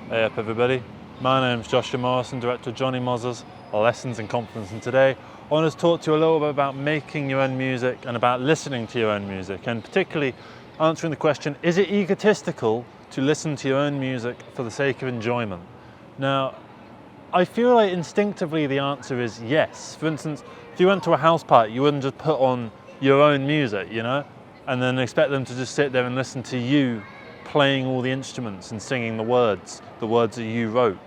Hey up everybody, my name's Joshua Morrison, director of Johnny Moz's Lessons in Confidence, and today I want to talk to you a little bit about making your own music and about listening to your own music, and particularly answering the question, is it egotistical to listen to your own music for the sake of enjoyment? Now, I feel like instinctively the answer is yes. For instance, if you went to a house party, you wouldn't just put on your own music, you know, and then expect them to just sit there and listen to you playing all the instruments and singing the words that you wrote.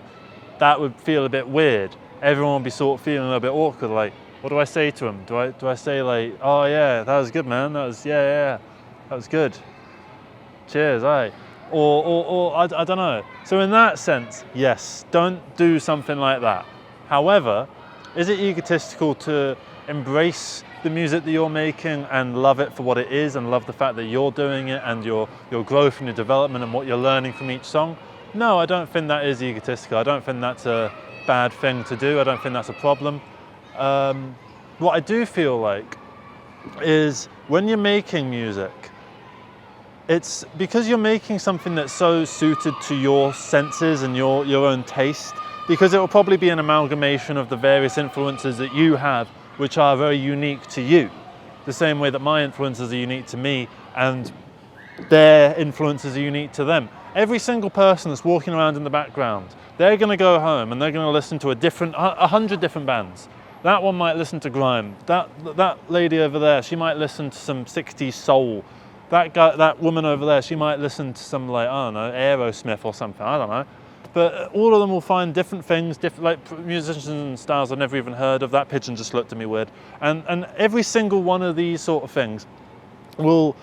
That would feel a bit weird. Everyone would be sort of feeling a little bit awkward, like, what do I say to them? Do I say like, oh yeah, that was good, man, that was good. Cheers, aye. Or I don't know. So in that sense, yes, don't do something like that. However, is it egotistical to embrace the music that you're making and love it for what it is and love the fact that you're doing it and your growth and your development and what you're learning from each song? No, I don't think that is egotistical. I don't think that's a bad thing to do. I don't think that's a problem. What I do feel like is when you're making music, it's because you're making something that's so suited to your senses and your own taste, because it will probably be an amalgamation of the various influences that you have, which are very unique to you. The same way that my influences are unique to me and their influences are unique to them. Every single person that's walking around in the background, they're gonna go home and they're gonna listen to 100 different bands. That one might listen to grime. That lady over there, she might listen to some 60s soul. That woman over there, she might listen to some, like, I don't know, Aerosmith or something, I don't know. But all of them will find different things, different, like musicians and styles I've never even heard of. That pigeon just looked at me weird. And every single one of these sort of things will,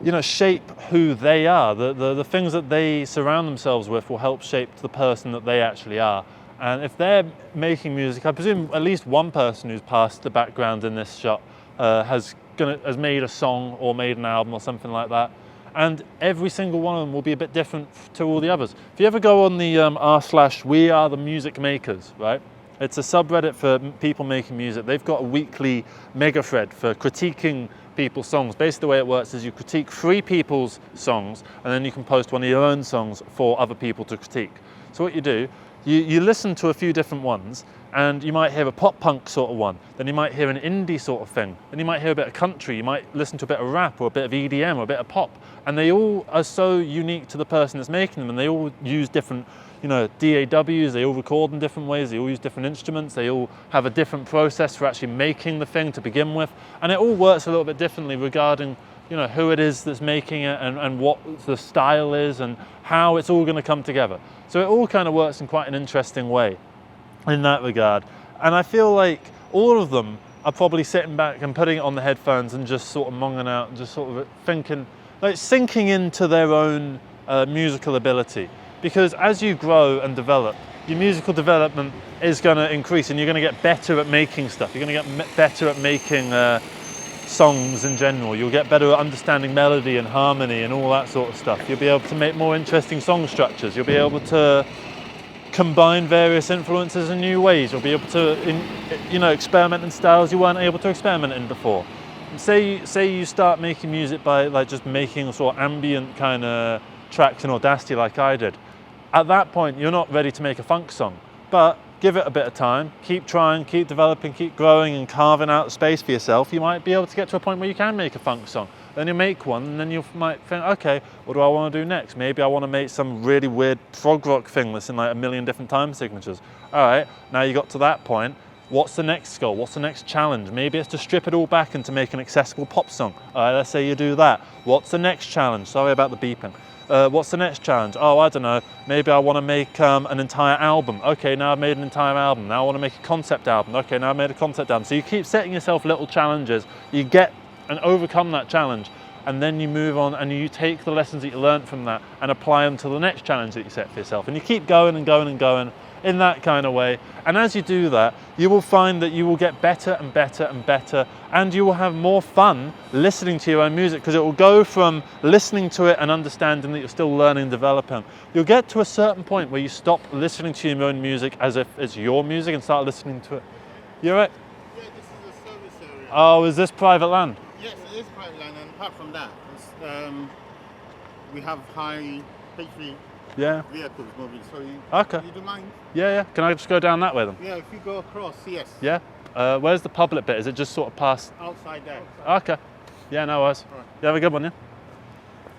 you know, shape who they are. The things that they surround themselves with will help shape the person that they actually are. And if they're making music, I presume at least one person who's passed the background in this shot has made a song or made an album or something like that. And every single one of them will be a bit different to all the others. If you ever go on the r/We Are the Music Makers, right? It's a subreddit for people making music. They've got a weekly mega thread for critiquing people's songs. Basically the way it works is you critique 3 people's songs and then you can post one of your own songs for other people to critique. So what you do, you listen to a few different ones, and you might hear a pop punk sort of one, then you might hear an indie sort of thing, then you might hear a bit of country, you might listen to a bit of rap or a bit of EDM or a bit of pop, and they all are so unique to the person that's making them, and they all use different, you know, DAWs, they all record in different ways, they all use different instruments, they all have a different process for actually making the thing to begin with, and it all works a little bit differently regarding, you know, who it is that's making it and what the style is and how it's all going to come together. So it all kind of works in quite an interesting way in that regard. And I feel like all of them are probably sitting back and putting it on the headphones and just sort of monging out and just sort of thinking, like sinking into their own musical ability. Because as you grow and develop, your musical development is going to increase and you're going to get better at making stuff. You're going to get better at making songs in general. You'll get better at understanding melody and harmony and all that sort of stuff. You'll be able to make more interesting song structures. You'll be able to combine various influences in new ways. You'll be able to, experiment in styles you weren't able to experiment in before. And say you start making music by like just making sort of ambient kind of tracks in Audacity like I did. At that point, you're not ready to make a funk song, but give it a bit of time, keep trying, keep developing, keep growing and carving out space for yourself. You might be able to get to a point where you can make a funk song. Then you make one and then you might think, okay, what do I want to do next? Maybe I want to make some really weird prog rock thing that's in like 1 million different time signatures. All right, now you got to that point. What's the next goal? What's the next challenge? Maybe it's to strip it all back and to make an accessible pop song. All right, let's say you do that. What's the next challenge? Sorry about the beeping. What's the next challenge? Oh, I don't know. Maybe I want to make an entire album. Okay, now I've made an entire album. Now I want to make a concept album. Okay, now I've made a concept album. So you keep setting yourself little challenges. You get and overcome that challenge. And then you move on and you take the lessons that you learned from that and apply them to the next challenge that you set for yourself. And you keep going and going and going in that kind of way. And as you do that, you will find that you will get better and better and better, and you will have more fun listening to your own music, because it will go from listening to it and understanding that you're still learning and developing. You'll get to a certain point where you stop listening to your own music as if it's your music and start listening to it. You all right? Yeah, this is a service area. Oh, is this private land? Yes, it is private land, and apart from that, we have high H3 Yeah. vehicles moving. So you Okay. you don't mind? Yeah. Can I just go down that way then? Yeah, if you go across, yes. Yeah. Where's the public bit? Is it just sort of past? Outside there. Okay. Yeah, no worries. Right. You have a good one, yeah?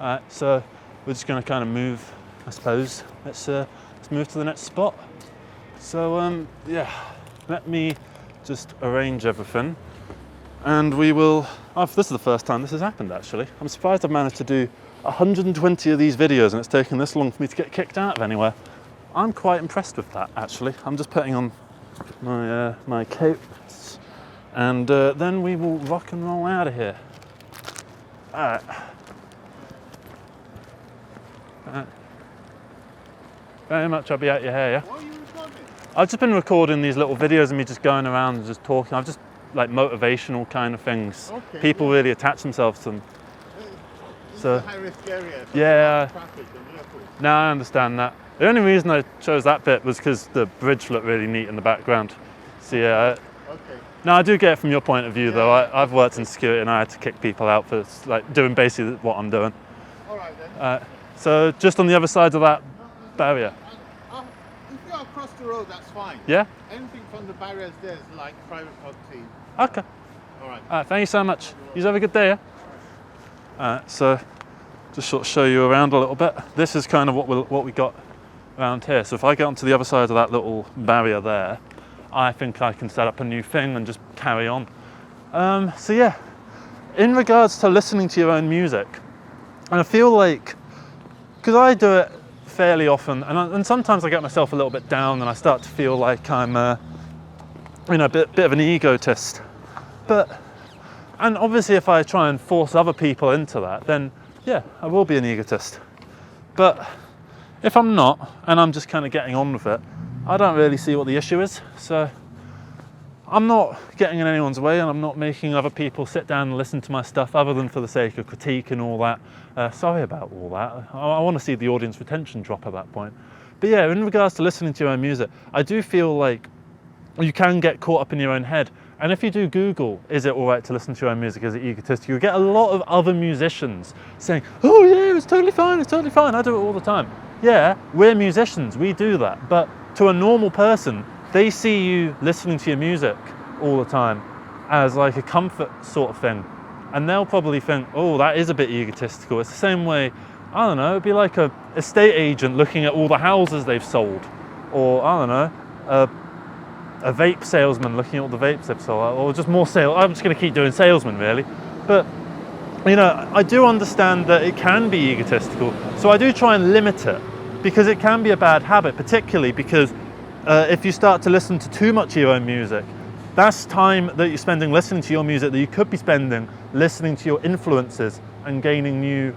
Alright, so we're just going to kind of move, I suppose. Let's move to the next spot. So, yeah, let me just arrange everything. And we will, this is the first time this has happened actually. I'm surprised I've managed to do 120 of these videos and it's taken this long for me to get kicked out of anywhere. I'm quite impressed with that actually. I'm just putting on my coats and then we will rock and roll out of here. Alright. Very much I'll be out your hair, yeah? What are you recording? I've just been recording these little videos of me just going around and just talking. I've just like motivational kind of things. Okay, People really attach themselves to them. This So, is a high-risk area. So yeah. Traffic and vehicles. No, I understand that. The only reason I chose that bit was because the bridge looked really neat in the background. So yeah, Okay. no, I do get it from your point of view though. Yeah. I've worked in security and I had to kick people out for like doing basically what I'm doing. All right then. So just on the other side of that barrier. If you're across the road, that's fine. Yeah? Anything from the barriers there is like private property. Okay. All right. Thank you so much. You have a good day, yeah? So just sort of show you around a little bit. This is kind of what we got around here. So if I get onto the other side of that little barrier there, I think I can set up a new thing and just carry on. So yeah, in regards to listening to your own music, and I feel like, because I do it fairly often, and sometimes I get myself a little bit down and I start to feel like I'm a bit of an egotist. And obviously if I try and force other people into that, then yeah, I will be an egotist. But if I'm not, and I'm just kind of getting on with it, I don't really see what the issue is. So I'm not getting in anyone's way and I'm not making other people sit down and listen to my stuff other than for the sake of critique and all that. Sorry about all that. I want to see the audience retention drop at that point. But yeah, in regards to listening to your own music, I do feel like you can get caught up in your own head. And if you do Google, is it all right to listen to your own music, is it egotistical? You get a lot of other musicians saying, oh yeah, it's totally fine, I do it all the time. Yeah, we're musicians, we do that. But to a normal person, they see you listening to your music all the time as like a comfort sort of thing. And they'll probably think, oh, that is a bit egotistical. It's the same way, I don't know, it'd be like a estate agent looking at all the houses they've sold. Or, I don't know, a vape salesman looking at all the vapes they've sold. Or just more sales. I'm just going to keep doing salesman, really. But, you know, I do understand that it can be egotistical. So I do try and limit it because it can be a bad habit, particularly because if you start to listen to too much of your own music, that's time that you're spending listening to your music that you could be spending listening to your influences and gaining new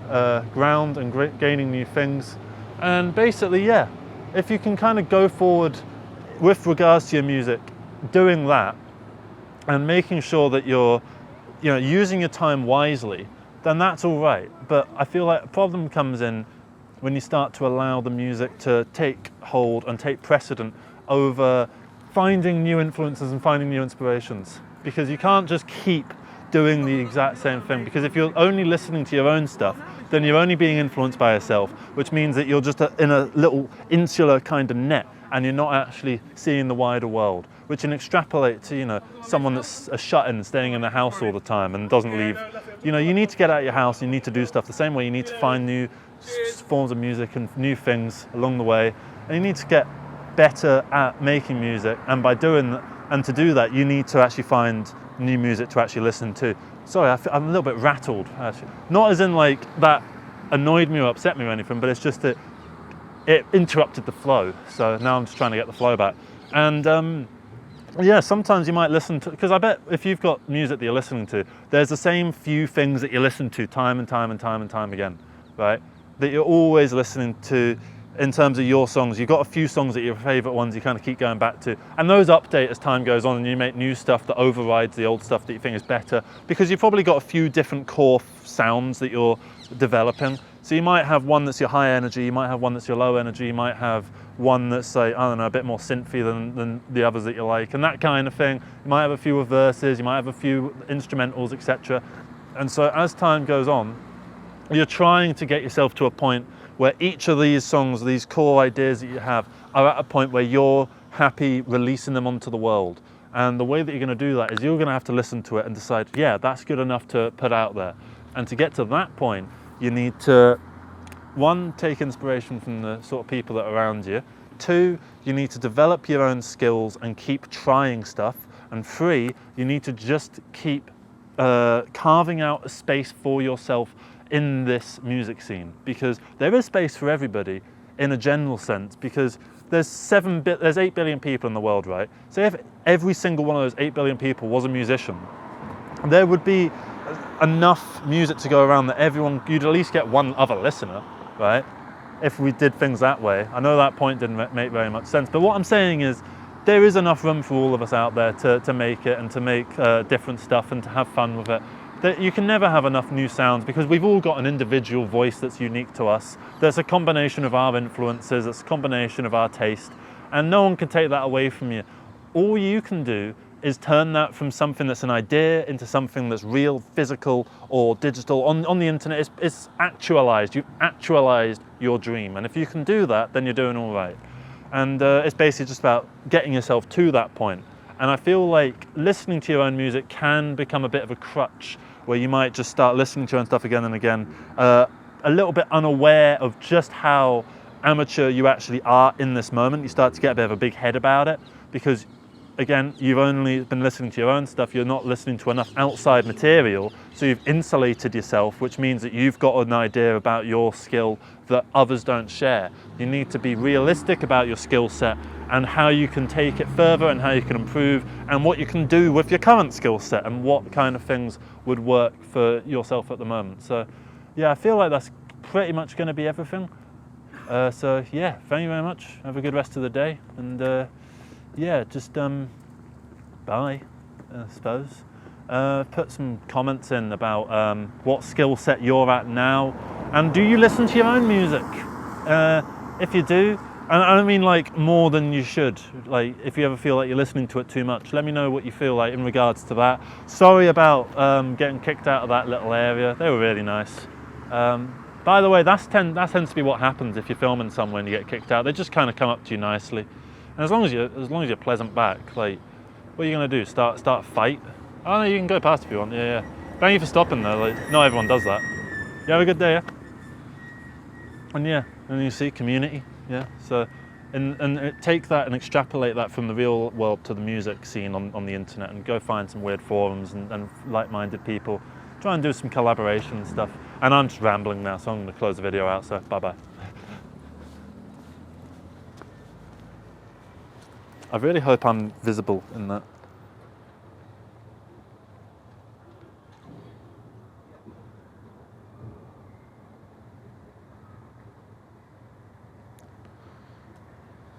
ground and gaining new things. And basically, yeah, if you can kind of go forward with regards to your music, doing that and making sure that you're using your time wisely, then that's all right. But I feel like a problem comes in when you start to allow the music to take hold and take precedent over finding new influences and finding new inspirations, because you can't just keep doing the exact same thing, because if you're only listening to your own stuff, then you're only being influenced by yourself, which means that you're just in a little insular kind of net and you're not actually seeing the wider world, which can extrapolate to someone that's a shut-in, staying in the house all the time and doesn't leave. You need to get out of your house, you need to do stuff the same way. You need to find new forms of music and new things along the way, and you need to get better at making music, and by doing that, and to do that, you need to actually find new music to actually listen to. Sorry, I'm a little bit rattled, actually. Not as in like that annoyed me or upset me or anything, but it's just that it interrupted the flow. So now I'm just trying to get the flow back. And yeah, sometimes you might listen to, because I bet if you've got music that you're listening to, there's the same few things that you listen to time and time and time and time again, right? That you're always listening to. In terms of your songs, you've got a few songs that are your favourite ones you kind of keep going back to, and those update as time goes on and you make new stuff that overrides the old stuff that you think is better, because you've probably got a few different core sounds that you're developing. So you might have one that's your high energy, you might have one that's your low energy, you might have one that's like, I don't know, a bit more synthy than the others that you like, and that kind of thing. You might have a few verses, you might have a few instrumentals, etc. And so as time goes on, you're trying to get yourself to a point where each of these songs, these core ideas that you have, are at a point where you're happy releasing them onto the world. And the way that you're going to do that is you're going to have to listen to it and decide, yeah, that's good enough to put out there. And to get to that point, you need to, one, take inspiration from the sort of people that are around you. Two, you need to develop your own skills and keep trying stuff. And three, you need to just keep carving out a space for yourself in this music scene, because there is space for everybody in a general sense, because there's 8 billion people in the world, right? So if every single one of those 8 billion people was a musician, there would be enough music to go around that you'd at least get one other listener, right? If we did things that way. I know that point didn't make very much sense, but what I'm saying is there is enough room for all of us out there to make it and to make different stuff and to have fun with it. That you can never have enough new sounds, because we've all got an individual voice that's unique to us. There's a combination of our influences, it's a combination of our taste, and no one can take that away from you. All you can do is turn that from something that's an idea into something that's real, physical or digital. On the internet, it's actualized. You've actualized your dream. And if you can do that, then you're doing all right. And it's basically just about getting yourself to that point. And I feel like listening to your own music can become a bit of a crutch, where you might just start listening to your own stuff again and again, a little bit unaware of just how amateur you actually are in this moment. You start to get a bit of a big head about it, because again, you've only been listening to your own stuff, you're not listening to enough outside material, so you've insulated yourself, which means that you've got an idea about your skill that others don't share. You need to be realistic about your skill set and how you can take it further and how you can improve and what you can do with your current skill set and what kind of things would work for yourself at the moment. So yeah, I feel like that's pretty much going to be everything. So yeah, thank you very much. Have a good rest of the day, and yeah, just bye, I suppose. Put some comments in about what skill set you're at now, and do you listen to your own music? If you do, and I don't mean like more than you should, like if you ever feel like you're listening to it too much, let me know what you feel like in regards to that. Sorry about getting kicked out of that little area. They were really nice. By the way, that tends to be what happens if you're filming somewhere and you get kicked out. They just kind of come up to you nicely. And as long as you're pleasant back, like, what are you gonna do? Start a fight? Oh no, you can go past if you want. Yeah. Thank you for stopping though. Like, not everyone does that. You have a good day, yeah. And yeah, and you see community, yeah. So, and take that and extrapolate that from the real world to the music scene on the internet, and go find some weird forums and like-minded people. Try and do some collaboration and stuff. And I'm just rambling now, so I'm gonna close the video out. So bye bye. I really hope I'm visible in that.